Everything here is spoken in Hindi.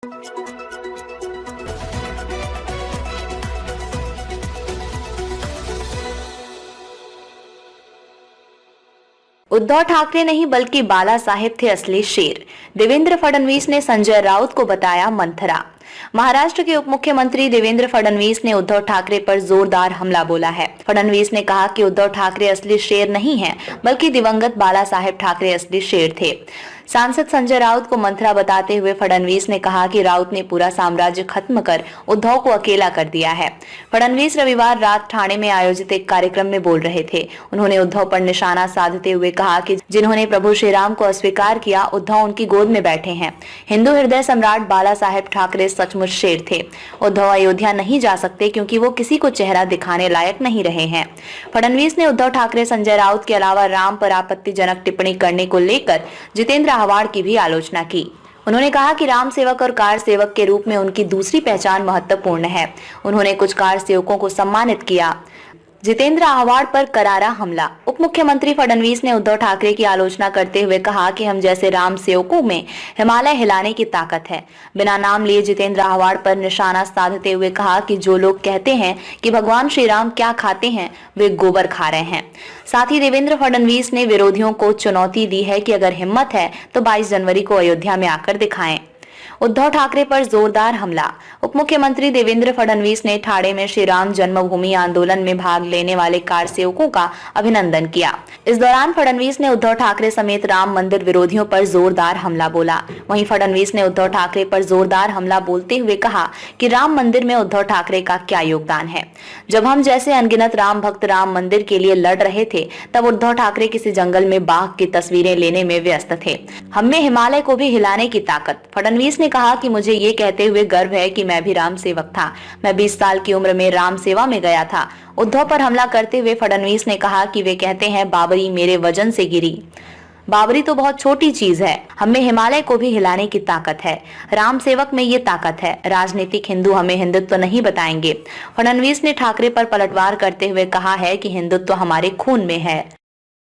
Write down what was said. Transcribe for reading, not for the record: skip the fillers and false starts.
उद्धव ठाकरे नहीं बल्कि बाला साहेब थे असली शेर। देवेंद्र फडणवीस ने संजय राउत को बताया मंथरा। महाराष्ट्र के उप मुख्यमंत्री देवेंद्र फडणवीस ने उद्धव ठाकरे पर जोरदार हमला बोला है। फडणवीस ने कहा कि उद्धव ठाकरे असली शेर नहीं हैं, बल्कि दिवंगत बाला साहेब ठाकरे असली शेर थे। सांसद संजय राउत को मंथरा बताते हुए फडणवीस ने कहा कि राउत ने पूरा साम्राज्य खत्म कर उद्धव को अकेला कर दिया है। फडणवीस रविवार रात ठाणे में आयोजित एक कार्यक्रम में बोल रहे थे। उन्होंने उद्धव पर निशाना साधते हुए कहा कि जिन्होंने प्रभु श्री राम को अस्वीकार किया, उद्धव उनकी गोद में बैठे हैं। हिंदू हृदय सम्राट बाला साहेब ठाकरे सचमुच शेर थे। उद्धव अयोध्या नहीं जा सकते क्योंकि वो किसी को चेहरा दिखाने लायक नहीं रहे हैं। फडणवीस ने उद्धव ठाकरे, संजय राउत के अलावा राम पर आपत्तिजनक टिप्पणी करने को लेकर जितेंद्र आव्हाड की भी आलोचना की। उन्होंने कहा कि राम सेवक और कार सेवक के रूप में उनकी दूसरी पहचान महत्वपूर्ण है। उन्होंने कुछ कार सेवकों को सम्मानित किया। जितेंद्र आव्हाड पर करारा हमला। उप मुख्यमंत्री फडणवीस ने उद्धव ठाकरे की आलोचना करते हुए कहा कि हम जैसे राम सेवकों में हिमालय हिलाने की ताकत है। बिना नाम लिए जितेंद्र आव्हाड पर निशाना साधते हुए कहा कि जो लोग कहते हैं कि भगवान श्री राम क्या खाते हैं, वे गोबर खा रहे हैं। साथ ही देवेंद्र फडणवीस ने विरोधियों को चुनौती दी है कि अगर हिम्मत है तो 22 जनवरी को अयोध्या में आकर दिखाएं। उद्धव ठाकरे पर जोरदार हमला। उप मुख्यमंत्री देवेंद्र फडणवीस ने ठाणे में श्री राम जन्मभूमि आंदोलन में भाग लेने वाले कार सेवकों का अभिनंदन किया। इस दौरान फडणवीस ने उद्धव ठाकरे समेत राम मंदिर विरोधियों पर जोरदार हमला बोला। वहीं फडणवीस ने उद्धव ठाकरे पर जोरदार हमला बोलते हुए कहा कि राम मंदिर में उद्धव ठाकरे का क्या योगदान है। जब हम जैसे अनगिनत राम भक्त राम मंदिर के लिए लड़ रहे थे, तब उद्धव ठाकरे किसी जंगल में बाघ की तस्वीरें लेने में व्यस्त थे। हम में हिमालय को भी हिलाने की ताकत। फडणवीस ने कहा कि मुझे ये कहते हुए गर्व है कि मैं भी राम सेवक था। मैं 20 साल की उम्र में राम सेवा में गया था। उद्धव पर हमला करते हुए फडणवीस ने कहा कि वे कहते हैं बाबरी मेरे वजन से गिरी। बाबरी तो बहुत छोटी चीज है। हमें हिमालय को भी हिलाने की ताकत है। राम सेवक में ये ताकत है। राजनीतिक हिंदू हमें हिंदुत्व नहीं बताएंगे। फडणवीस ने ठाकरे पर पलटवार करते हुए कहा है कि हिंदुत्व हमारे खून में है।